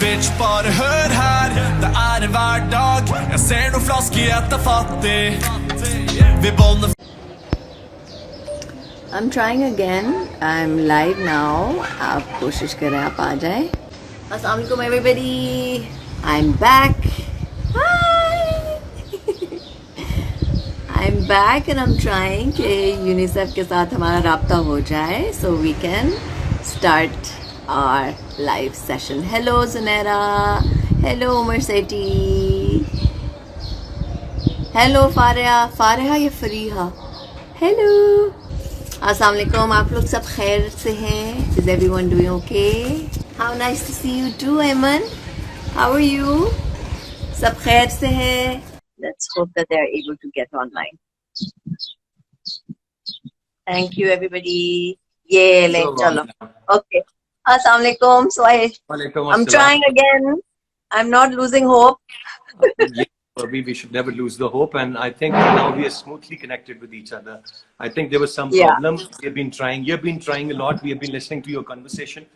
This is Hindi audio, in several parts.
Bitch, bare hør her, det er en hverdag. Jeg ser noen flasker, jeg er fattig. Vi bånder. I'm trying again. I'm live now. आप कोशिश करें आप आ जाए. Assalamu alaikum everybody. I'm back. Hi. I'm back and I'm trying कि यूनिसेफ के साथ हमारा राब्ता हो जाए so we can start our live session. Hello Zunaira. Hello Umar Seti. Hello Fareha या फरीहा. Hello. अस्सलाम वालेकुम. आप लोग सब खैर से हैं? Is everyone doing okay? How nice to see you too, Ayman. How are you? सब खैर से हैं? Let's hope that they are able to get online. Thank you everybody. ये ले चलो. Okay. अस्सलाम वालेकुम. So I'm trying again. I'm not losing hope. We should never lose the hope, and I think now we are smoothly connected with each other. I think there was some problem. You've been trying a lot. We have been listening to your conversation.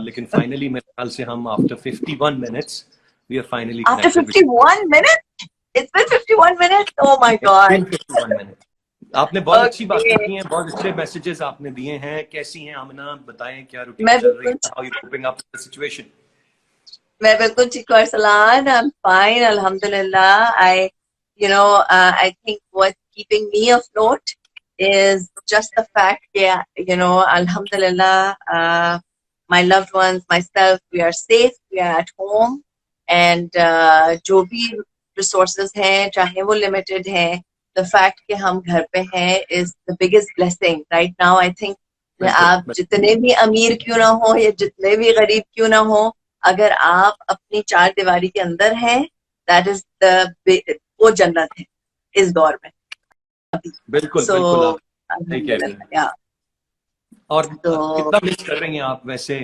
लेकिन finally मेरे ख्याल से हम after 51 minutes we are finally after 51 minutes. It's been 51 minutes. Oh my God. 51 minutes. आपने बहुत अच्छी बातें की हैं, बहुत अच्छे मैसेजेस आपने दिए हैं. कैसी हैं आमना? बताएं क्या रूटीन चल रही है? How you coping up with the situation? मैं बिल्कुल ठीक हूँ Arsalan. I'm fine, alhamdulillah. I think what's keeping me afloat is just the fact that, alhamdulillah, my loved ones, myself, we are safe, we are at home, and जो भी resources हैं, चाहे वो limited हैं, the fact कि हम घर पे हैं is the biggest blessing right now. I think आप जितने भी अमीर क्यों ना हो या जितने भी गरीब क्यों ना हो, अगर आप अपनी चार दीवारी के अंदर हैं, that is वो जन्नत है इस दौर में. बिल्कुल बिल्कुल सही कह रही हैं. और कितना मिस कर रही हैं आप वैसे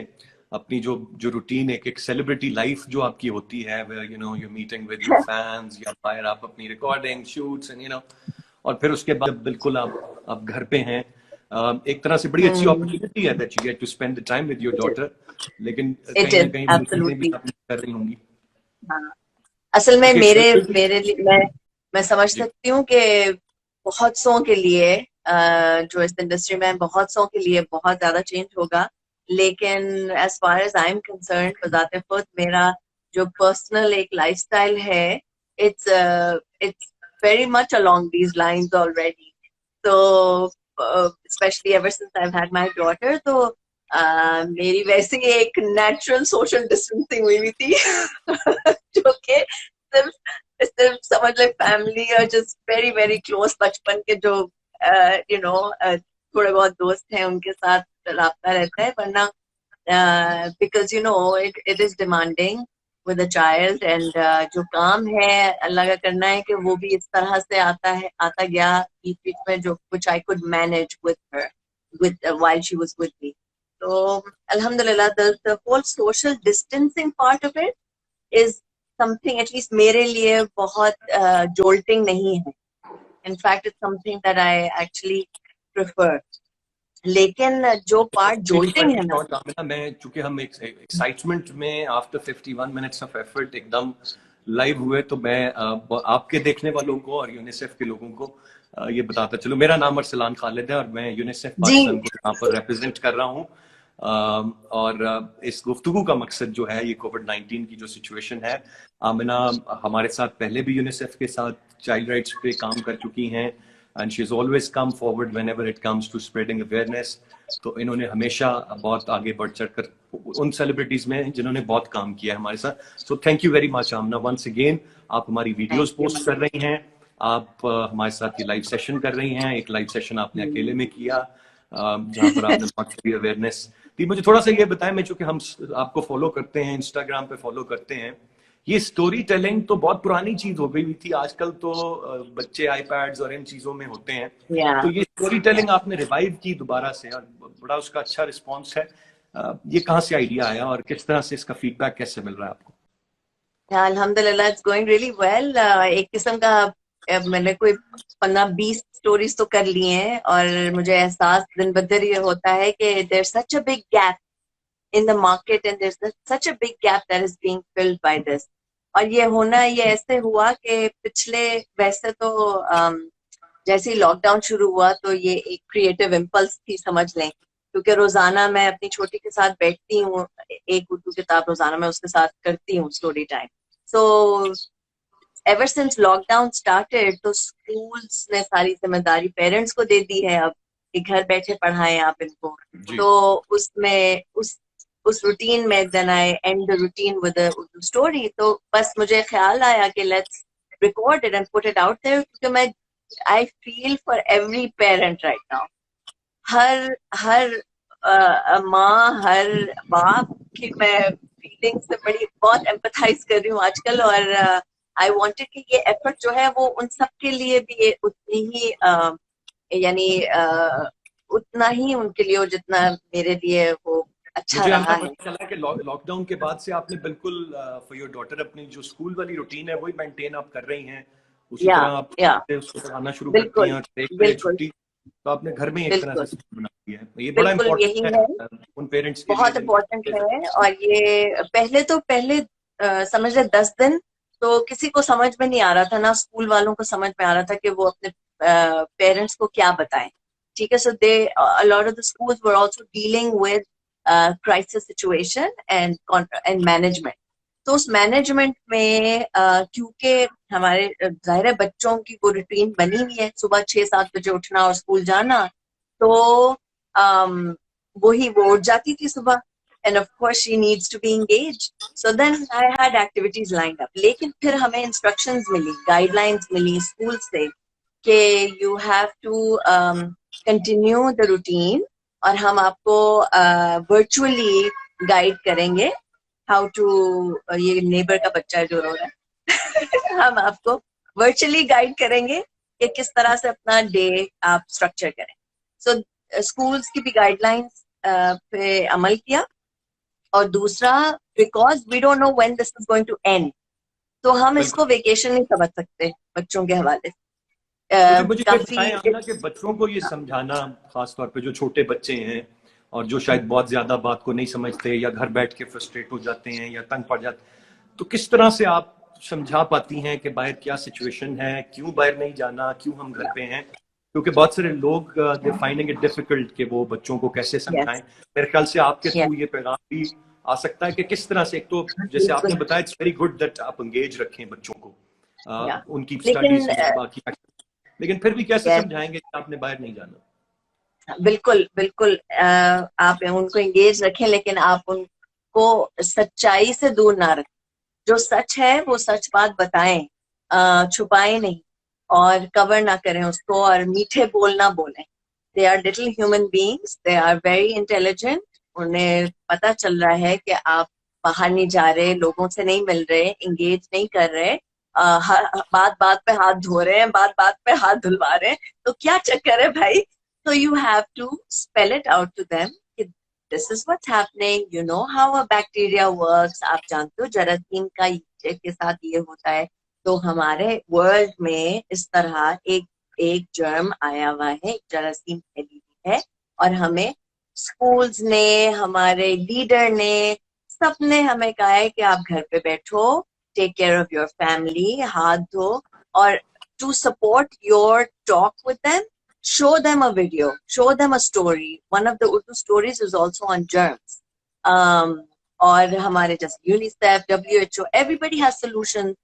अपनी जो रूटीन एक सेलिब्रिटी लाइफ जो आपकी होती है, where you're meeting with your fans, या फिर आप अपनी रिकॉर्डिंग शूट्स एंड और फिर उसके बाद बिल्कुल आप घर पे हैं. एक तरह से बड़ी अच्छी अपॉर्चुनिटी है that you get to spend the time with your daughter, लेकिन कहीं ना कहीं भी आप कर रही होंगी. असल में मेरे लिए मैं समझ सकती हूँ कि बहुत सौ के लिए जो इस इंडस्ट्री में बहुत सौ के लिए बहुत ज्यादा चेंज होगा, लेकिन as far as I'm concerned, बजाते खुद मेरा जो पर्सनल एक लाइफस्टाइल है, it's very much along these lines already. So especially ever since I've had my daughter, तो मेरी वैसे ही एक नेचुरल सोशल डिस्टेंसिंग हुई थी जो कि सिर्फ समझ ले फैमिली और जस्ट वेरी वेरी क्लोज बचपन के जो थोड़े बहुत दोस्त हैं उनके साथ राब्ता रहता है, वरना because it is demanding with a child, and जो काम है अल्लाह का करना है कि वो भी इस तरह से आता गया बीच बीच में, जो which I could manage with her while she was with me. So alhamdulillah, the whole social distancing part of it is something, at least मेरे लिए बहुत jolting नहीं है. In fact, it's something that I actually prefer. लेकिन जो पार्ट जोल्टिंग है ना, मैं चूंकि हम एक्साइटमेंट में आफ्टर 51 मिनट्स ऑफ एफर्ट एकदम लाइव हुए, तो मैं आपके देखने वालों को और यूनिसेफ के लोगों को ये बताता चलूं. मेरा नाम अरसलान खालिद है और मैं यूनिसेफ पाकिस्तान को यहाँ पर रिप्रेजेंट कर रहा हूँ. और इस गुफ्तगू का मकसद जो है, ये कोविड-19 की जो सिचुएशन है, आमिना हमारे साथ पहले भी यूनिसेफ के साथ चाइल्ड राइट्स पे काम कर चुकी हैं, and she's always come forward whenever it comes to spreading awareness. तो इन्होंने हमेशा बहुत आगे बढ़ चढ़कर उन सेलिब्रिटीज में जिन्होंने बहुत काम किया है हमारे साथ. So thank you very much Aamna once again. आप हमारी वीडियोस पोस्ट कर रही हैं, आप हमारे साथ ये लाइव सेशन कर रही हैं. एक लाइव सेशन आपने अकेले में किया जहाँ पर आपने बहुत सारी अवेयरनेस दी. मुझे थोड़ा सा ये बताएं, मैं चूंकि हम आपको फॉलो करते हैं, इंस्टाग्राम पे फॉलो करते हैं, ये स्टोरी टेलिंग तो बहुत पुरानी चीज हो गई थी. आजकल तो बच्चे आईपैड्स और इन चीजों में होते हैं. तो ये स्टोरी टेलिंग आपने रिवाइव की दोबारा से और बड़ा उसका अच्छा रिस्पांस है. ये कहाँ से आइडिया आया और किस तरह से इसका फीडबैक कैसे मिल रहा है आपको? अल्हम्दुलिल्लाह, इट्स गोइंग रियली वेल. एक किस्म का मैंने कोई 15-20 स्टोरीज तो कर ली हैं और मुझे एहसास दिन ब दिन ये होता है कि there such a big gap in the market, and there's such a big gap that is being filled by this. और ये ऐसे हुआ कि पिछले वैसे तो जैसे ही लॉकडाउन शुरू हुआ तो ये एक क्रिएटिव इम्पल्स थी, समझ लें, क्योंकि रोजाना मैं अपनी छोटी के साथ बैठती हूँ, एक उर्दू किताब रोजाना मैं उसके साथ करती हूँ, story time. So ever since lockdown started तो स्कूल्स ने सारी जिम्मेदारी पेरेंट्स को दे दी है अब कि घर बैठे पढ़ाएं आप इनको. तो उसमें उस रूटीन में then I and the routine with Urdu story. तो बस मुझे ख्याल आया कि let's record it and put it out there, क्योंकि मैं I feel for every parent right now. हर माँ, हर बाप की मैं फीलिंग से बहुत एम्पथाइज कर रही हूँ आजकल. और आई वांटेड कि ये एफर्ट जो है वो उन सब के लिए भी उतनी ही यानी उतना ही उनके लिए हो जितना मेरे लिए वो अच्छा रहा है. मुझे चला कि लॉकडाउन के बाद से आपने बिल्कुल फॉर योर डॉटर अपनी जो स्कूल वाली रूटीन है वही मेंटेन आप कर रही हैं, उसी तरह आप उसको पढ़ाना शुरू करती हैं. बिल्कुल. तो आपने घर में एक तरह से बना दिया है. ये बड़ा इम्पोर्टेंट है उन पेरेंट्स के लिए, बहुत इम्पोर्टेंट है. और ये पहले समझ ले 10 दिन तो किसी को समझ में नहीं आ रहा था, ना स्कूल वालों को समझ में आ रहा था कि वो अपने पेरेंट्स को क्या बताएं. ठीक है. सो दे a lot of the schools were also dealing with crisis situation and management. तो उस मैनेजमेंट में क्योंकि हमारे जाहिर है बच्चों की वो रूटीन बनी हुई है, सुबह 6-7 बजे उठना और स्कूल जाना, तो वो उठ जाती थी सुबह. And of course she needs to be engaged. So then I had activities lined up. लेकिन फिर हमें instructions मिली, guidelines मिली स्कूल से कि you have to continue the routine और हम आपको virtually guide करेंगे how to ये neighbor का बच्चा जो रो रहा है हम आपको virtually guide करेंगे कि किस तरह से अपना day आप structure करें. So schools की भी guidelines पे अमल किया. और दूसरा, because we don't know when this is going to end, तो हम इसको वेकेशन नहीं समझ सकते बच्चों के हवाले से. मुझे कि बच्चों को ये समझाना, खासतौर पे जो छोटे बच्चे हैं और जो शायद बहुत ज्यादा बात को नहीं समझते या घर बैठ के फ्रस्ट्रेट हो जाते हैं या तंग पड़ जाते, तो किस तरह से आप समझा पाती हैं कि बाहर क्या सिचुएशन है, क्यों बाहर नहीं जाना, क्यों हम घर पे हैं? क्योंकि बहुत सारे लोग दे फाइंडिंग इट डिफिकल्ट कि वो बच्चों को कैसे समझाएं. मेरे ख्याल से आपके थ्रू ये पैगाम भी आ सकता है कि किस तरह से, एक तो जैसे आपने बताया इट्स वेरी गुड दैट आप एंगेज रखें बच्चों को उनकी स्टडीज बाकी, लेकिन फिर भी कैसे समझाएंगे कि आपने बाहर नहीं जाना? बिल्कुल आप उनको एंगेज रखें, लेकिन आप उनको सच्चाई से दूर ना रखें. जो सच है वो सच बात बताएं, छुपाएं नहीं और कवर ना करें उसको, और मीठे बोल ना बोलें. They are little human beings, they are very intelligent. उन्हें पता चल रहा है कि आप बाहर नहीं जा रहे, लोगों से नहीं मिल रहे, एंगेज नहीं कर रहे, बात पे हाथ धो रहे हैं, बात पे हाथ धुलवा रहे हैं, तो क्या चक्कर है भाई? तो you have to spell it out to them कि this is what's happening, you know how a bacteria works. आप जानते हो जरासीम का के साथ ये होता है. तो हमारे वर्ल्ड में इस तरह एक जर्म आया हुआ है, एक जरासीम फैली हुई है, और हमें स्कूल्स ने, हमारे लीडर ने, सबने हमें कहा है कि आप घर पे बैठो, take care of your family, हाथ धो, और to support your talk with them, show them a video, show them a story. One of the Urdu stories is also on germs. और हमारे जैसे UNICEF, WHO, everybody has solutions.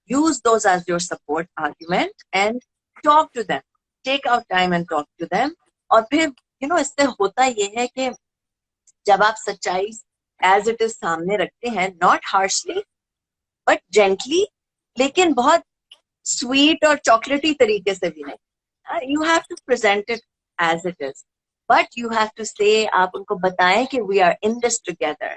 Use those as your support argument and talk to them. Take out time and talk to them. और फिर इससे होता ये है कि जब आप सच्चाई as it is सामने रखते हैं, not harshly but gently, लेकिन बहुत sweet और चॉकलेटी तरीके से भी नहीं. You have to present it as it is, but you have to say, आप उनको बताएं कि we are in this together.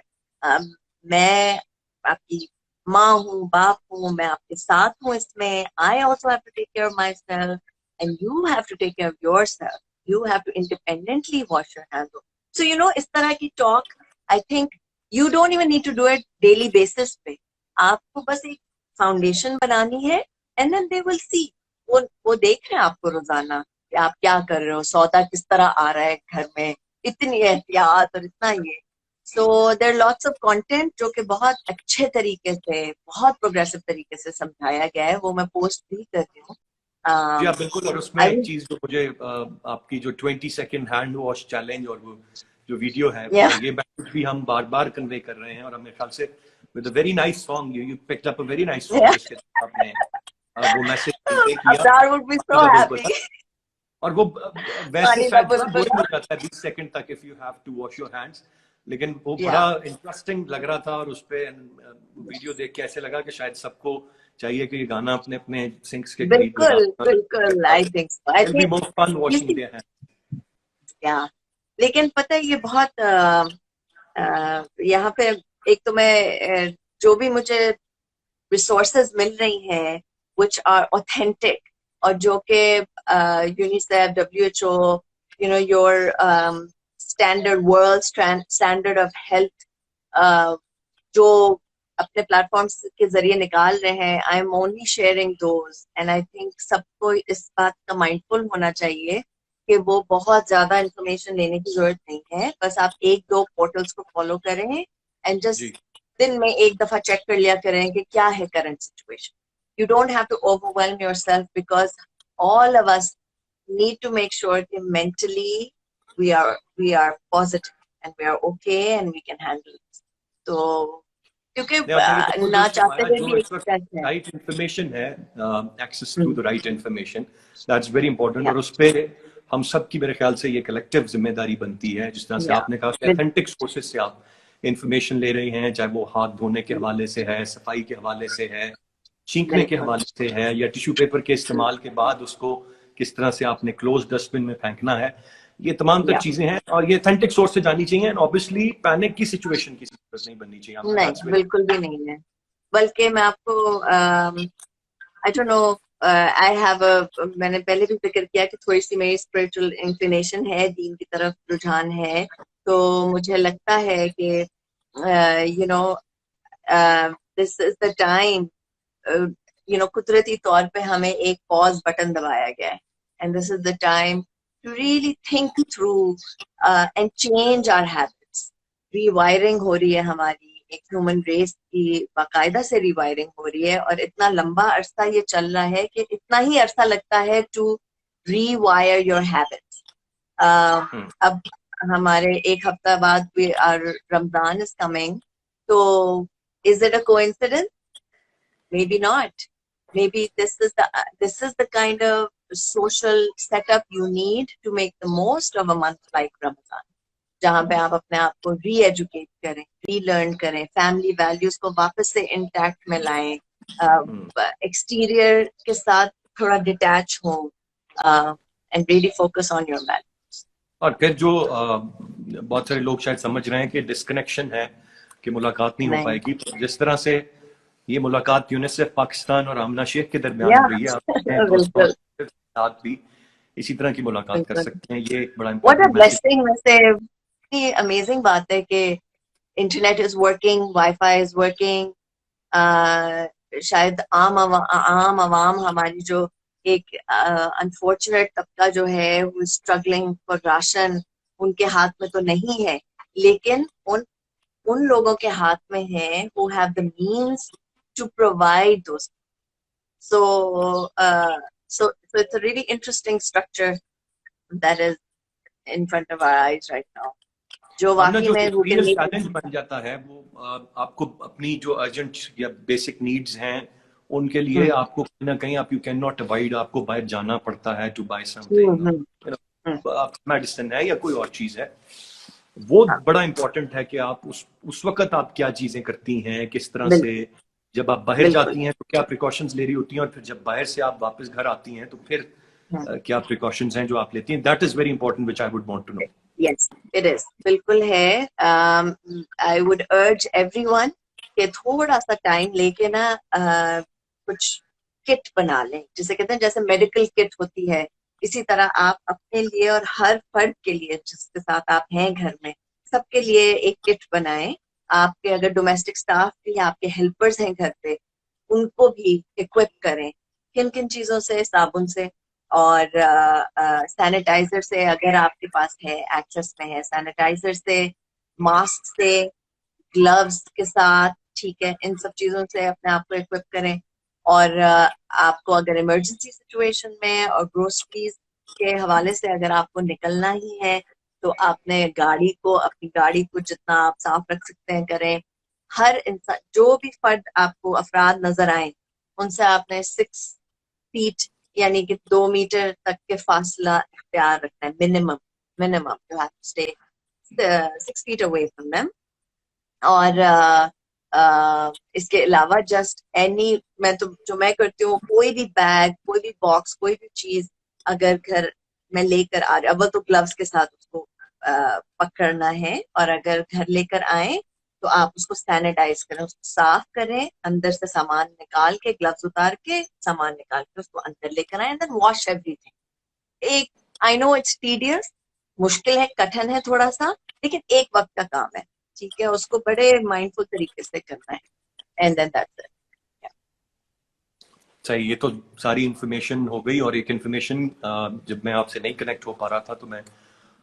मैं आपकी माँ हूँ, बाप हूँ, मैं आपके साथ हूँ इसमें. I also have to take care of myself and you have to take care of yourself. You have to independently wash your hands. So इस तरह की talk, I think you don't even need to do it daily basis पे. आपको बस एक foundation बनानी है and then they will see. वो देख रहे हैं आपको रोजाना कि आप क्या कर रहे हो, सौदा किस तरह आ रहा है घर में, इतनी एहतियात और इतना ये. So there lots of content जो कि बहुत अच्छे तरीके से, बहुत प्रोग्रेसिव तरीके से समझाया गया है, वो मैं पोस्ट भी कर रही हूँ। जी हाँ बिल्कुल। और उसमें एक चीज जो मुझे आपकी जो 20 सेकंड हैंड वॉश चैलेंज और वो जो वीडियो है, ये मैसेज भी हम बार बार कन्वे कर रहे हैं, और मेरे ख्याल से with a very nice song, you picked up a very nice song जिसके साथ आपने वो मैसेज कन्वे किया। Abrar would be so happy. और वो वैसे Sorry, शायद Babul, बोरिंग हो जाता है 20 सेकंड तक, if you have to wash your hands, लेकिन वो Yeah. बड़ा इंटरेस्टिंग लग रहा था, और उस पे वीडियो देख के ऐसे लगा कि शायद सबको चाहिए कि ये गाना अपने अपने सिंक्स के करीब बिल्कुल बिल्कुल, I think so. I It'll be more fun think washing their hands. या, लेकिन पता है ये बहुत यहाँ पे एक तो मैं जो भी मुझे रिसोर्सेज मिल रही हैं which are authentic, और जो कि UNICEF, WHO, you know, your standard world standard of health जो अपने प्लेटफॉर्म्स के जरिए निकाल रहे हैं, I am only sharing those, and I think सबको इस बात का माइंडफुल होना चाहिए कि वो बहुत ज्यादा इंफॉर्मेशन लेने की जरूरत नहीं है, बस आप एक दो पोर्टल्स को फॉलो करें एंड जस्ट दिन में एक दफा चेक कर लिया करें कि क्या है current situation. You don't have to overwhelm yourself, because all of us need to make sure that mentally we are positive and we are okay and we can handle it. So क्योंकि ना चाहते हुए भी एक stress है. राइट इंफॉर्मेशन है, access to the right information, that's very important. और उस पे हम सब की मेरे ख्याल से ये कलेक्टिव जिम्मेदारी बनती है, जिस तरह से आपने कहा कि ऑथेंटिक सोर्सेज से आप इंफॉर्मेशन ले रहे हैं, चाहे वो हाथ धोने के हवाले से है, सफाई के हवाले से है, छींकने के हवाले से है, या टिश्यू पेपर के इस्तेमाल के बाद उसको किस तरह से आपने क्लोज डस्टबिन में फेंकना है, ये तमाम तर चीजें हैं, और ये ऑथेंटिक सोर्स से जानी चाहिए. एंड ऑब्वियसली पैनिक की सिचुएशन की जरूरत नहीं बननी चाहिए. नहीं, बिल्कुल भी नहीं है. बल्कि मैं आपको I don't know, I have मैंने पहले भी जिक्र किया कि थोड़ी सी मेरी स्पिरिचुअल इंक्लिनेशन है, दीन की तरफ रुझान है, तो मुझे लगता है कि you know this is the time, you know, कुदरती तौर पे हमें एक पॉज बटन दबाया गया है, and this is the time to really think through and change our habits. Rewiring हो रही है हमारी, एक ह्यूमन रेस की बाकायदा से रिवायरिंग हो रही है, और इतना लंबा अरसा ये चल रहा है कि इतना ही अरसा लगता है टू रीवायर योर हैबिट्स. अब हमारे एक हफ्ता बाद रमजान इज कमिंग, तो is it a coincidence? Maybe not. Maybe this is the kind of social setup you need to make the most of a month like Ramadan, जहाँ पे आप अपने आप को री-एजुकेट करें, री-लर्न करें, फैमिली वैल्यूज को वापस से इंटैक्ट में लाएं, एक्सटीरियर के साथ थोड़ा डिटैच हो, and really focus on your values. और फिर जो बहुत सारे लोग शायद समझ रहे हैं कि डिस्कनेक्शन है, कि मुलाकात नहीं हो पाएगी, तो जिस तरह से ये मुलाकात यूनिसेफ पाकिस्तान और आमना शेख के दरमियान हो रही है, तो साथ भी इसी तरह की मुलाकात कर सकते हैं. ये एक बड़ा इम्पोर्टेंट ब्लेसिंग, वैसे अमेजिंग बात है कि internet is working, wifi is working. शायद आम आवाम हमारी जो एक अनफॉर्चुनेट तबका जो है वो स्ट्रगलिंग फॉर राशन, उनके हाथ में तो नहीं है, लेकिन उन लोगों के हाथ में है who have the means to provide those. So it's a really interesting structure that is in front of our eyes right now. जो वाकई में चैलेंज बन जाता है, वो आपको अपनी जो अर्जेंट या बेसिक नीड्स हैं उनके लिए आपको कहीं ना कहीं यू कैन नॉट अवॉइड, आपको बाहर जाना पड़ता है टू बाय समथिंग, मेडिसिन है या कोई और चीज है. वो बड़ा इंपॉर्टेंट है कि आप उस वक्त आप क्या चीजें करती हैं, किस तरह से जब आप बाहर जाती हैं तो क्या प्रिकॉशंस ले रही होती हैं, और फिर जब बाहर से आप वापस घर आती हैं तो फिर क्या प्रिकॉशंस हैं जो आप लेती हैं. That is very important which I would want to know. Yes, it is, बिल्कुल है. आई वुड अर्ज एवरीवन कि थोड़ा सा टाइम लेके ना कुछ किट बना लें, जिसे कहते हैं जैसे मेडिकल किट होती है, इसी तरह आप अपने लिए और हर फर्द के लिए जिसके साथ आप हैं घर में, सबके लिए एक किट बनाएं. आपके अगर डोमेस्टिक स्टाफ भी, आपके हेल्पर्स हैं घर पे, उनको भी इक्विप करें. किन किन चीजों से? साबुन से और सैनिटाइजर से, अगर आपके पास है, एक्सेस में है, सैनिटाइजर से, मास्क से, ग्लव्स के साथ, ठीक है, इन सब चीजों से अपने आप को इक्विप करें। और आपको अगर इमरजेंसी सिचुएशन में और ग्रोसरीज के हवाले से अगर आपको निकलना ही है तो आपने अपनी गाड़ी को जितना आप साफ रख सकते हैं करें। हर इंसान, जो भी फर्द आपको अफराद नजर आए, उनसे आपने 6 फीट यानी कि 2 मीटर तक के फासला इख्तियार रखना है, minimum you have to stay 6 feet away from them. और इसके अलावा जस्ट जो मैं करती हूँ, कोई भी बैग, कोई भी बॉक्स, कोई भी चीज अगर घर में लेकर आ रहे, अव्वल तो ग्लव्स के साथ उसको पकड़ना है, और अगर घर लेकर आए तो आप उसको सैनिटाइज करें, उसको साफ करें, अंदर से सामान निकाल के, ग्लव्स उतार के सामान निकाल के उसको अंदर लेकर आए, and then wash everything. I know it's tedious, मुश्किल है, कठिन है थोड़ा सा, लेकिन एक वक्त का काम है, ठीक है, उसको बड़े माइंडफुल तरीके से करना है, एंड देन दैट्स इट। सही, ये तो सारी इंफॉर्मेशन हो गई। और एक इंफॉर्मेशन जब मैं आपसे नहीं कनेक्ट हो पा रहा था तो मैं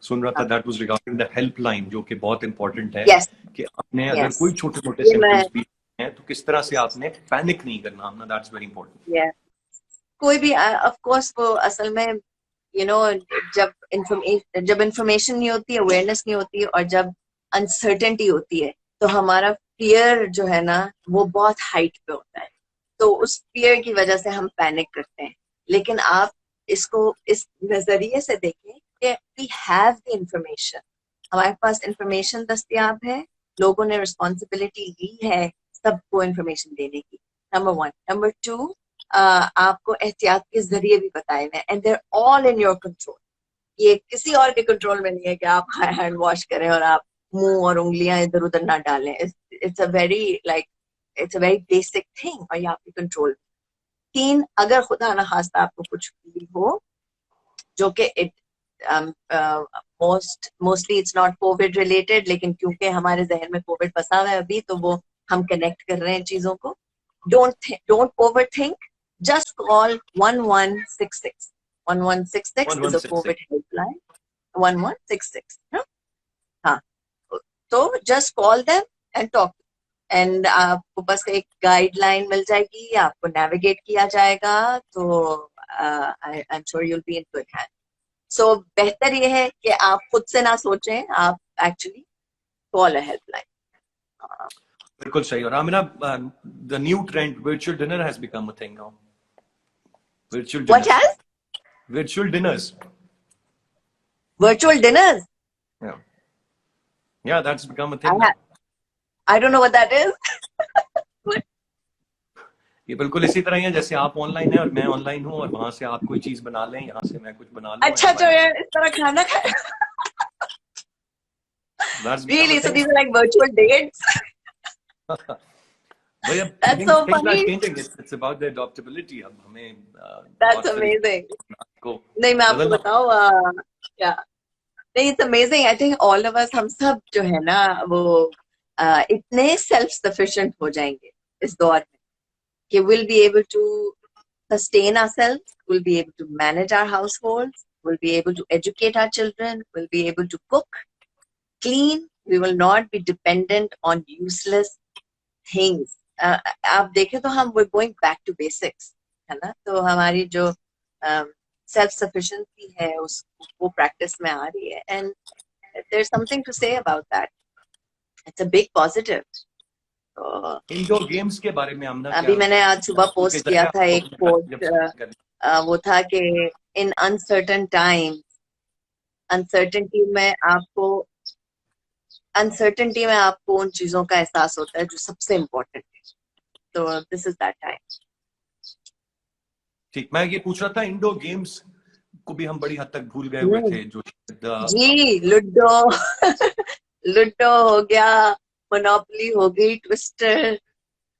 सुन रहा था, that was regarding the helpline, जो कि बहुत इंपॉर्टेंट है। Yes. कि आपने अगर Yes. कोई छोटे मोटे ये मैं- सिम्टम्स भी हैं तो किस तरह से आपने पैनिक नहीं करना, दैट्स वेरी इंपॉर्टेंट। Yeah. कोई भी ऑफ कोर्स वो असल में जब इंफॉर्मेशन नहीं होती, अवेयरनेस नहीं होती, और जब अनसर्टेनिटी होती है, तो हमारा फियर जो है ना वो बहुत हाइट पे होता है, तो उस फियर की वजह से हम पैनिक करते हैं। लेकिन आप इसको इस नजरिए से देखें कि वी हैव द इंफॉर्मेशन, हमारे पास इंफॉर्मेशन दस्तयाब है, लोगों ने रिस्पॉन्सिबिलिटी ली है सबको इंफॉर्मेशन देने की, नंबर 1। नंबर 2, आपको एहतियात के जरिए भी बताए हुए, and there all in your control. ये किसी और के कंट्रोल में नहीं है कि आप हैंड वॉश करें और आप मुंह और उंगलियां इधर उधर ना डालें। It's a very basic thing, और ये आपके कंट्रोल। 3, अगर खुदा ना खास्ता आपको कुछ फील हो, जो कि mostly it's not Covid related, लेकिन क्योंकि हमारे जहन में कोविड फंसा हुआ है अभी, तो वो हम कनेक्ट कर रहे हैं चीजों को। Don't over think, just call 1166. 1166 is a 1166 COVID helpline. 1166. No? हाँ, तो just call them and talk. And आपको बस एक गाइडलाइन मिल जाएगी, आपको नेविगेट किया जाएगा, तो I'm sure you'll be in good hands. So बेहतर ये है कि आप खुद से ना सोचें, आप actually call a helpline. बिल्कुल सही। और Amina, the new trend virtual dinner has become a thing now. Virtual What dinners. has? Virtual dinners. Virtual dinners? Yeah. Yeah, that's become a thing now. I don't know what that is. ये बिल्कुल इसी तरह ही है जैसे आप ऑनलाइन हैं और मैं ऑनलाइन हूँ, और वहां से आप कोई चीज बना लें, यहाँ से मैं कुछ बना लूं। अच्छा, तो यार इस तरह खाना खाए। Really? So these are like virtual dates? भैया, That's so things are funny. changing. It's about the adaptability. अब हमें That's amazing. को नहीं, मैं आपको बताऊँ क्या? नहीं, it's amazing. I think all of us, हम सब जो है ना वो इतने self sufficient हो जाएंगे इस दौर में कि we'll be able to sustain ourselves, we'll be able to manage our households, we'll be able to educate our children, we'll be able to cook, clean. We will not be dependent on useless things. आप देखें तो हम we're going back to basics, है ना? तो हमारी जो सेल्फ सफिशिएंसी है वो प्रैक्टिस में आ रही है, and there's something to say about that. It's a big positive. तो इंडोर गेम्स के बारे में हमने अभी मैंने आज सुबह पोस्ट किया था एक कोट, वो था कि इन अनसर्टन टाइम्स, अनसर्टेनिटी में आपको उन चीजों का एहसास होता है जो सबसे इम्पोर्टेंट है। तो दिस इज दैट टाइम। ठीक, मैं ये पूछ रहा था, इंडोर गेम्स को भी हम बड़ी हद तक भूल गए हुए थे, जो जी, लूडो हो गया, मोनोपोली हो गई, ट्विस्टर।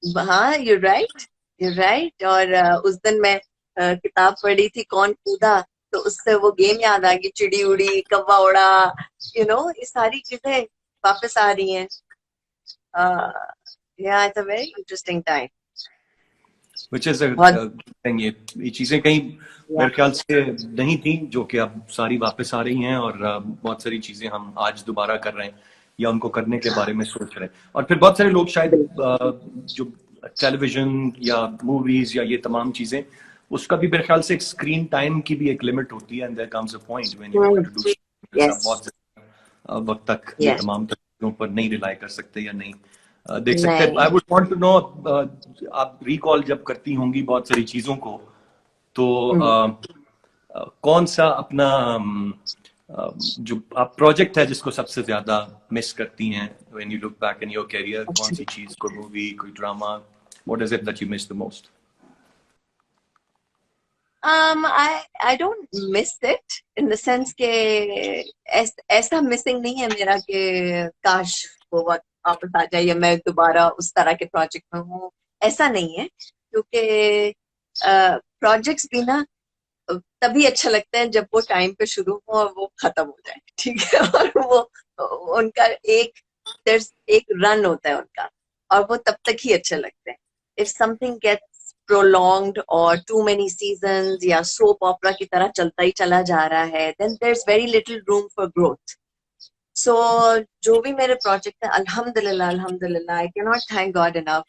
हाँ, यू राइट। और उस दिन मैं किताब पढ़ी थी कौन कूदा, तो उससे वो गेम याद आ गई, चिड़ी उड़ी, कौवा उड़ा, ये सारी चीजें वापस आ रही हैं। Yeah, it's a very interesting time. Which is a thing. ये चीजें कहीं मेरे ख्याल से नहीं थी, जो कि अब सारी वापस आ रही हैं, और बहुत सारी चीजें हम आज दोबारा कर रहे हैं। या उनको करने के बारे में सोच रहे हैं। और फिर बहुत सारे लोग शायद जो टेलीविजन या मूवीज या ये तमाम चीजें, उसका भी मेरे ख्याल से एक स्क्रीन टाइम की भी एक लिमिट होती है, and there comes a point when you want to do Yes. बहुत वक्त तक ये Yes. तमाम चीजों पर नहीं रिलाई कर सकते या नहीं देख सकते। नहीं. I would want to know, आप रिकॉल जब करती होंगी बहुत सारी चीजों को, तो कौन सा अपना जो आप प्रोजेक्ट है जिसको सबसे ज्यादा मिस करती हैं when you look back in your career? कौन सी चीज, कोई मूवी, कोई drama, what is it that you miss the most? I don't miss it in the sense के ऐसा मिसिंग नहीं है मेरा कि काश वो वक्त वापस आ जाए या मैं दोबारा उस तरह के प्रोजेक्ट में हूँ, ऐसा नहीं है। क्योंकि प्रोजेक्ट्स भी ना तभी अच्छा लगता है जब वो टाइम पे शुरू हो और वो खत्म हो जाए, ठीक है। और वो उनका एक रन होता है उनका, और वो तब तक ही अच्छे लगते हैं। If something gets prolonged or too many seasons या soap opera की तरह चलता ही चला जा रहा है, then there's very little room for growth. So जो भी मेरे प्रोजेक्ट है, अल्हम्दुलिल्लाह अल्हम्दुलिल्लाह, I cannot thank God enough.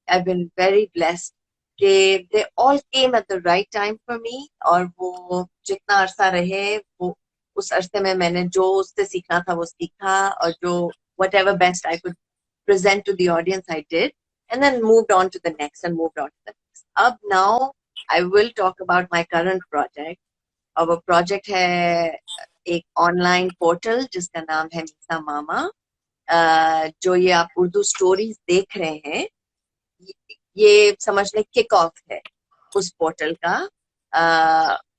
I've been very blessed कि they all came at the right time for me, और वो जितना अरसा रहे, वो उस अरसे में मैंने जो उससे सीखना था वो सीखा, और जो whatever best I could present to the audience I did, and then moved on to the next and moved on to the next. अब now I will talk about my current project. और वो प्रोजेक्ट है एक ऑनलाइन पोर्टल जिसका नाम है मीसा मामा। जो ये आप उर्दू स्टोरीज देख रहे हैं, ये समझ लें किक ऑफ है उस पोर्टल का।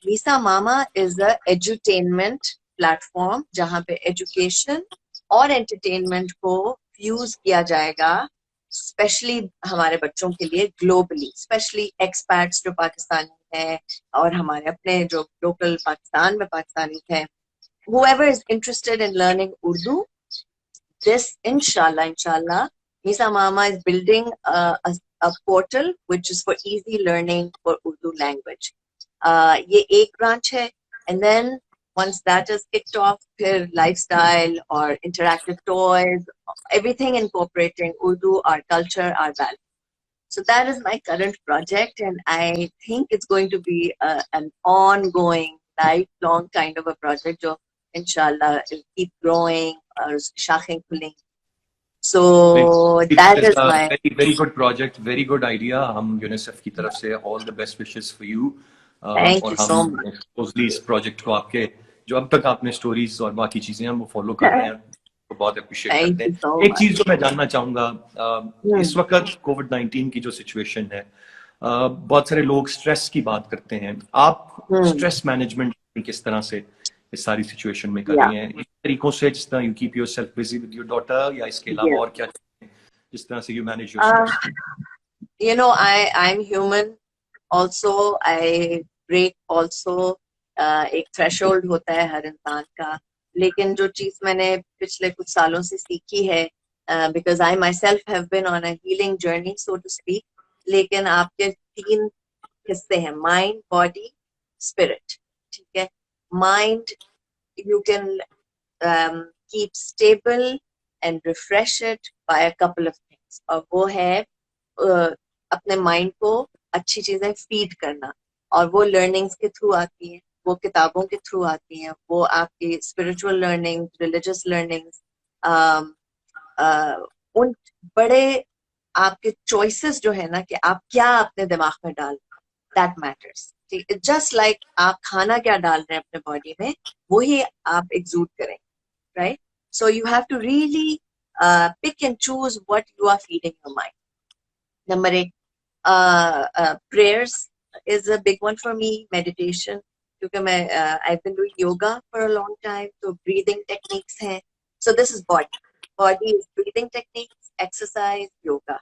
मीसा मामा इज अ एजुटेनमेंट प्लेटफॉर्म जहाँ पे एजुकेशन और एंटरटेनमेंट को फ्यूज किया जाएगा, स्पेशली हमारे बच्चों के लिए ग्लोबली, स्पेशली एक्सपैट्स जो पाकिस्तानी हैं और हमारे अपने जो लोकल पाकिस्तान में पाकिस्तानी हैं, whoever is interested in learning Urdu, this inshallah Misa Mama is building a portal which is for easy learning for Urdu language. ये एक ब्रांच है, and then once that is kicked off, फिर lifestyle or interactive toys, everything incorporating Urdu, our culture, our values. So that is my current project, and I think it's going to be an ongoing, lifelong kind of a project, जो inshallah will keep growing और शाखें खुलेंगी. So that is my very good project, very good idea. हम यूनिसेफ की तरफ से all the best wishes for you. Thank और you so हम much. closely इस प्रोजेक्ट को, आपके जो अब तक आपने स्टोरीज और बाकी चीजें हम वो फॉलो कर रहे हैं, तो बहुत अप्रिशिएट Thank करते you so हैं। एक much. चीज जो मैं जानना चाहूंगा, इस वक्त कोविड-19 की जो सिचुएशन है, बहुत सारे लोग स्ट्रेस की बात करते हैं, आप स्ट्रेस मैनेजमेंट किस तरह से इस सारी सिचुएशन में कर रही हैं? इस तरीकों से जिस तरह you keep yourself busy with your daughter, या इसके अलावा और क्या जिस तरह से you manage your stress? You know, I'm human also. I break also. एक थ्रेशोल्ड होता है हर इंसान का, लेकिन जो चीज मैंने पिछले कुछ सालों से सीखी है, because I myself have been on a healing journey, so to speak. लेकिन आपके 3 हिस्से हैं, माइंड, बॉडी, स्पिरिट, ठीक है। Mind you can keep stable and refresh it by a couple of things, और वो है अपने माइंड को अच्छी चीजें फीड करना, और वो लर्निंग्स के थ्रू आती हैं, वो किताबों के थ्रू आती हैं, वो आपकी स्पिरिचुअल लर्निंग, रिलीजियस लर्निंग्स, उन बड़े आपके चॉइसेस जो है ना कि आप क्या अपने दिमाग में डाल, दैट मैटर्स। जस्ट लाइक आप खाना क्या डाल रहे हैं अपने बॉडी में, वही आप एग्जूड करें, right? So you have to really pick and choose what you are feeding your mind. Number 8, prayers is a big one for me. Meditation, क्योंकि मैं I've been doing yoga for a long time, तो breathing techniques हैं. So this is body is breathing techniques, exercise, yoga.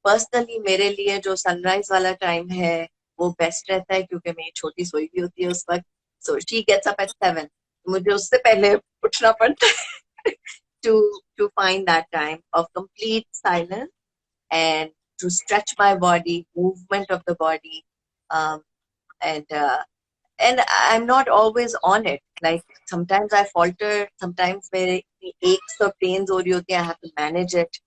Personally मेरे लिए जो sunrise वाला टाइम है वो बेस्ट रहता है, क्योंकि मेरी छोटी सोई भी होती है उस वक्त. So she gets up at 7. मुझे उससे पहले उठना पड़ता है to find that time of complete silence and to stretch my body, movement of the body, and and I'm not always on it. Like sometimes I falter, sometimes मेरे aches और pains हो रही होती हैं, I have to manage it.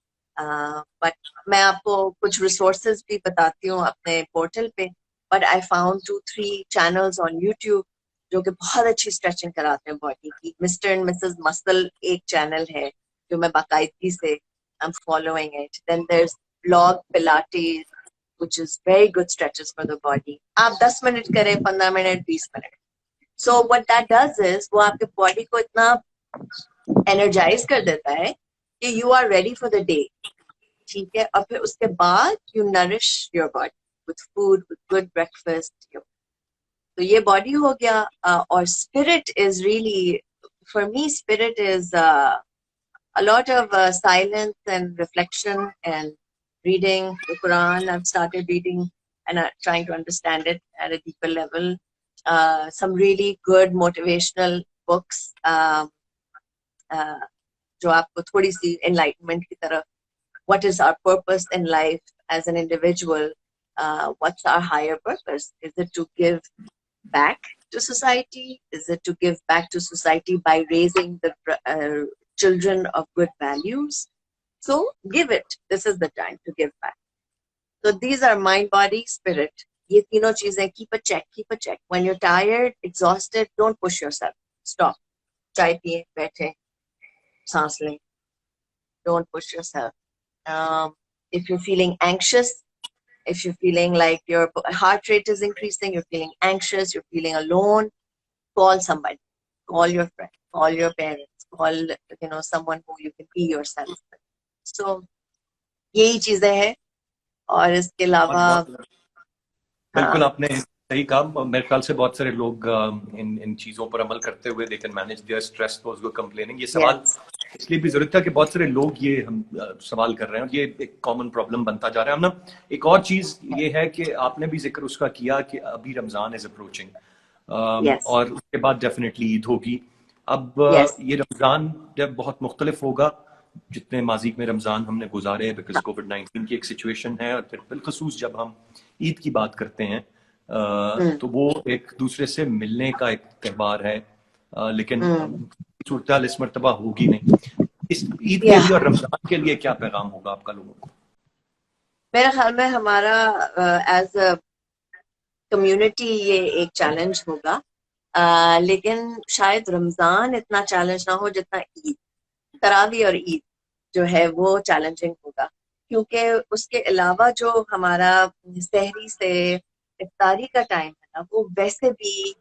But मैं आपको कुछ resources भी बताती हूँ अपने portal पे. But I found 2-3 channels on YouTube जो कि बहुत अच्छी stretching कराते हैं body की. Mr. and Mrs. Muscle एक channel है जो मैं बाकायदगी से I'm following it. Then there's blog Pilates, which is very good stretches for the body. आप 10 मिनट करें, 15 minute, 20 minute. So what that does is वो आपके body को इतना energize कर देता है कि you are ready for the day. ठीक है. और फिर उसके बाद you nourish your body with food, with good breakfast. तो ये body हो गया. और spirit is really, for me, spirit is a lot of silence and reflection and reading the Quran. I've started reading and trying to understand it at a deeper level. Some really good motivational books जो आपको थोड़ी सी enlightenment की तरफ. What is our purpose in life as an individual? What's our higher purpose? Is it to give back to society? Is it to give back to society by raising the children of good values? So give it. This is the time to give back. So these are mind, body, spirit. ये तीनों चीजें, keep a check, keep a check. When you're tired, exhausted, don't push yourself. Stop. चाय पिए, बैठे, सांस लें. Don't push yourself. If you're feeling anxious, if you're feeling like your heart rate is increasing, you're feeling anxious, you're feeling alone, call somebody. Call your friend, call your parents, call someone who you can be yourself with. So यही चीजें हैं. और इसके अलावा बिल्कुल आपने सही कहा. मेरे ख्याल से बहुत सारे लोग इन चीजों पर अमल करते हुए they can manage their stress, those who are complaining. ये सवाल इसलिए भी जरूरत है कि बहुत सारे लोग ये हम सवाल कर रहे हैं और ये एक कॉमन प्रॉब्लम बनता जा रहा है. ना एक और चीज ये है कि आपने भी जिक्र उसका किया कि अभी रमजान इज अप्रोचिंग और उसके बाद डेफिनेटली ईद होगी. अब ये रमजान जब बहुत मुख्तलिफ होगा जितने माजी में रमजान हमने गुजारे बिकॉज कोविड-19 की एक सिचुएशन है. और फिर बिलखसूस जब हम ईद की बात करते हैं तो वो एक दूसरे से मिलने का एक त्यौहार है. लेकिन सूरत इस मर्तबा होगी नहीं. इस ईद के लिए और रमजान के लिए क्या पैगाम होगा आपका लोगों को? मेरे ख्याल में हमारा एज अ कम्युनिटी ये एक चैलेंज होगा. लेकिन शायद रमजान इतना चैलेंज ना हो जितना ईद. तरावी और ईद जो है वो चैलेंजिंग होगा क्योंकि उसके अलावा जो हमारा सहरी से इफ्तारी का टाइम है ना वो वैसे भी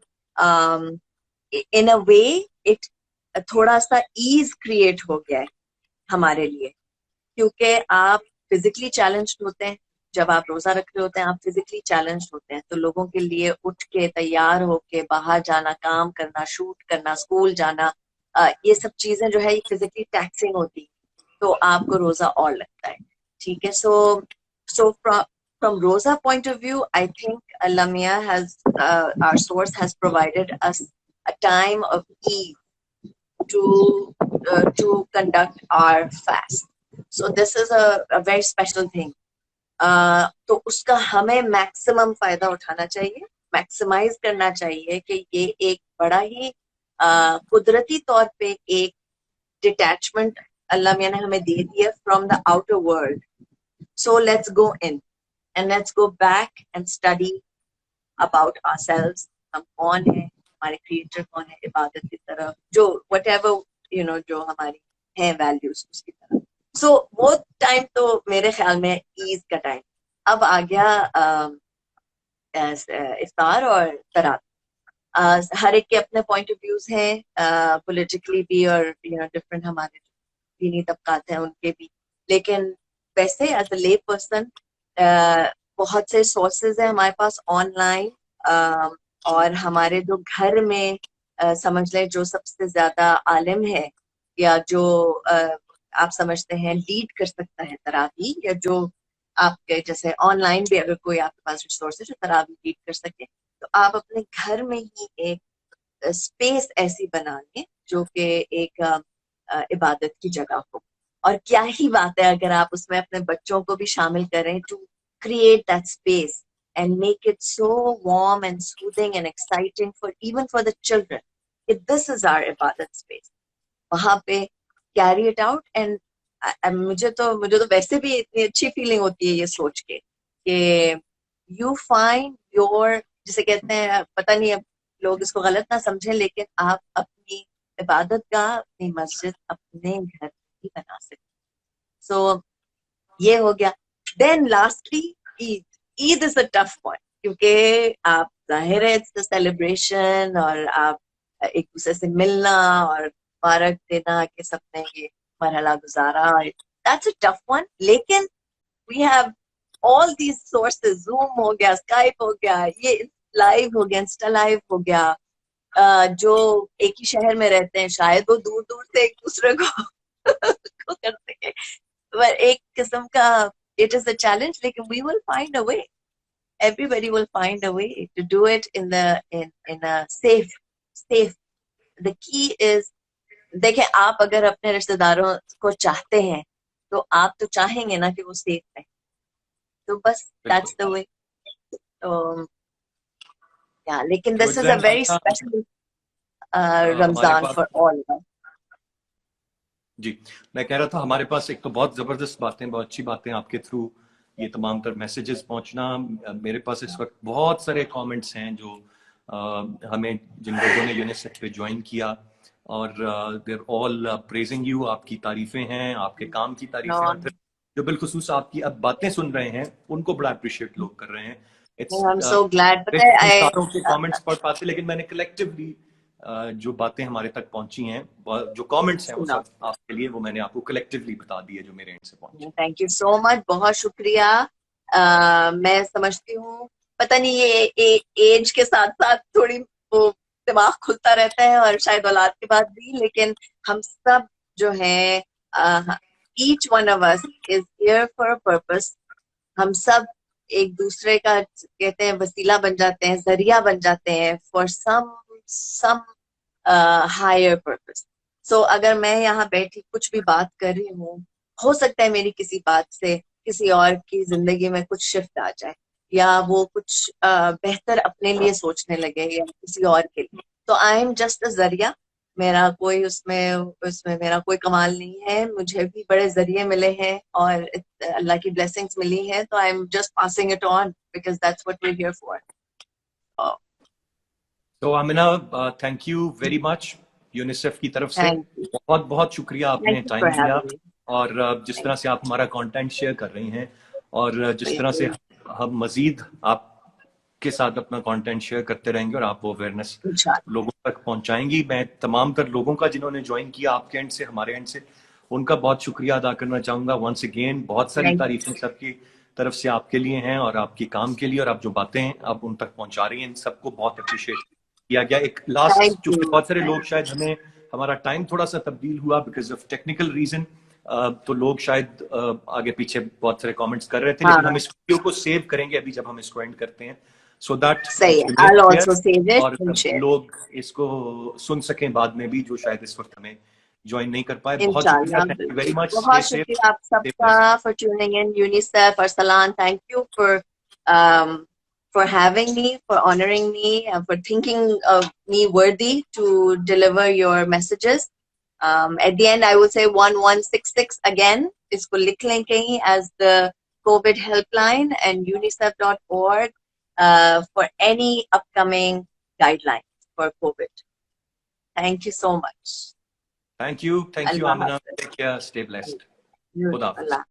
इन अ वे इट थोड़ा सा ईज क्रिएट हो गया है हमारे लिए क्योंकि आप फिजिकली चैलेंज्ड होते हैं. जब आप रोजा रख रहे होते हैं आप फिजिकली चैलेंज्ड होते हैं. तो लोगों के लिए उठ के तैयार होके बाहर जाना, काम करना, शूट करना, स्कूल जाना, ये सब चीजें जो है फिजिकली टैक्सिंग होती है. तो आपको रोजा और लगता है. ठीक है. सो from Rosa point of view, I think Lamia has our source has provided us a time of ease to conduct our fast. So this is a very special thing. तो उसका हमें मैक्सिमम फायदा उठाना चाहिए, मैक्सिमाइज करना चाहिए कि ये एक बड़ा ही कुदरती तौर पे एक डिटैचमेंट अल्लाह मियां ने हमें दे दिया from the outer world. So let's go in and let's go back and study about ourselves. हम कौन है, हमारे क्रिएटर कौन है, इबादत की तरफ जो whatever जो हमारी है वैल्यूज उसकी तरफ. सो वो टाइम तो मेरे ख्याल में ईद का टाइम. अब आ गया इफ्तार और तरावी. हर एक के अपने पॉइंट ऑफ व्यूज हैं पॉलिटिकली भी और डिफरेंट हमारे दीनी तबकात हैं उनके भी. लेकिन वैसे एज अ ले पर्सन बहुत से सोर्सेज हैं हमारे पास ऑनलाइन और हमारे जो घर में समझ लें जो सबसे ज्यादा आलिम है या जो आप समझते हैं लीड कर सकता है तरावी या जो आपके जैसे ऑनलाइन भी अगर कोई आपके पास रिसोर्स है जो तरावी लीड कर सके तो आप अपने घर में ही एक स्पेस ऐसी बना लें जो कि एक इबादत की जगह हो. और क्या ही बात है अगर आप उसमें अपने बच्चों को भी शामिल करें to create that space and make it so warm and soothing and exciting for even for the children. This is our ibadat space. वहाँ पे carry it out, and मुझे तो वैसे भी इतनी अच्छी फीलिंग होती है ये सोच के कि you find your, जिसे कहते हैं, पता नहीं अब लोग इसको गलत ना समझें, लेकिन आप अपनी इबादत का, अपनी मस्जिद अपने घर ही बना सकते. So ये हो गया. Then lastly, Eid is a tough one, क्योंकि आप जाहिर है it's the celebration, और आप एक दूसरे से मिलना और मुबारक देना कि सबने ये मरहला गुजारा. That's a tough one. लेकिन we have all these sources. Zoom हो गया, Skype हो गया, ये live हो गया, Insta live हो गया. जो एक ही शहर में रहते हैं, शायद वो दूर दूर से एक दूसरे को कर सके. पर एक किस्म का it is a challenge, लेकिन we will find a way. Everybody will find a way to do it in a safe. The key is, देखें, आप अगर अपने रिश्तेदारों को चाहते हैं तो आप तो चाहेंगे ना कि वो सेफ रहे. तो बस that's the way. Yeah, लेकिन this is a very special Ramzan for all of us. जी, मैं कह रहा था हमारे पास एक तो बहुत जबरदस्त बातें, बहुत अच्छी बातें, आपके थ्रू ये तमाम तर मैसेजेस पहुंचना. मेरे पास इस वक्त बहुत सारे कमेंट्स हैं जो हमें, जिन लोगों ने यूनिसेफ पे ज्वाइन किया, और they are all praising you. आपकी तारीफें हैं, आपके काम की तारीफें हैं, और फिर जो बिलखुसूस आपकी अब बातें सुन रहे हैं उनको बड़ा अप्रिशिएट लोग कर रहे हैं. I'm so glad. सारों के कमेंट्स पढ़ पाते, लेकिन मैंने कलेक्टिवली जो बातें हमारे तक पहुंची हैं, जो कमेंट्स हैं, वो सब आपके लिए, वो मैंने आपको कलेक्टिवली बता दिए जो मेरे एंड से पहुंचे. थैंक यू सो मच, बहुत शुक्रिया. मैं समझती हूँ, पता नहीं ये एज के साथ साथ थोड़ी वो दिमाग खुलता रहता है, और शायद औलाद के बाद भी, लेकिन हम सब जो है, each one of us is here for a purpose. हम सब एक दूसरे का, कहते हैं, वसीला बन जाते हैं, जरिया बन जाते हैं for some higher purpose. So अगर मैं यहाँ बैठी कुछ भी बात कर रही हूँ, हो सकता है मेरी किसी बात से किसी और की जिंदगी में कुछ शिफ्ट आ जाए, या वो कुछ बेहतर अपने लिए सोचने लगे, या किसी और के लिए. तो आई एम जस्ट अ जरिया. मेरा कोई उसमें मेरा कोई कमाल नहीं है. मुझे भी बड़े जरिए मिले हैं और अल्लाह की ब्लेसिंग्स मिली हैं, तो I am just passing it on because that's what we are here for. तो Amina, thank you very much. UNICEF की तरफ से बहुत बहुत शुक्रिया, आपने टाइम दिया, और जिस तरह से आप हमारा कंटेंट शेयर कर रही हैं, और जिस तरह से हम मजीद आपके साथ अपना कंटेंट शेयर करते रहेंगे, और आप वो अवेयरनेस लोगों तक पहुंचाएंगी. मैं तमाम तर लोगों का जिन्होंने ज्वाइन किया आपके एंड से, हमारे एंड से, उनका बहुत शुक्रिया अदा करना चाहूंगा. वंस अगेन बहुत सारी तारीफें सबकी तरफ से आपके लिए हैं, और आपके काम के लिए, और आप जो बातें आप उन तक पहुंचा रही हैं, इन सबको बहुत अप्रिशिएट किया गया. एक लास्ट, चूंकि बहुत सारे लोग शायद हमारा टाइम थोड़ा सा तब्दील हुआ बिकॉज ऑफ टेक्निकल रीजन, तो लोग शायद आगे पीछे बहुत सारे कमेंट्स कर रहे थे, लेकिन हम इस वीडियो को सेव करेंगे अभी जब हम इसको एंड करते हैं, सो दैट और लोग इसको सुन सकें बाद में भी, जो शायद इस वक्त हमें ज्वाइन नहीं कर पाए. बहुत शुक्रिया, थैंक यू वेरी मच. बहुत शुक्रिया आप सबका for tuning in. UNICEF, Arsalan, thank you for having me, for honoring me, and for thinking of me worthy to deliver your messages. At the end, I will say 1166 again. Isko likh lein kahin as the COVID helpline, and unicef.org for any upcoming guidelines for COVID. Thank you so much. Thank you, Amina. Take care. Stay blessed. Allah.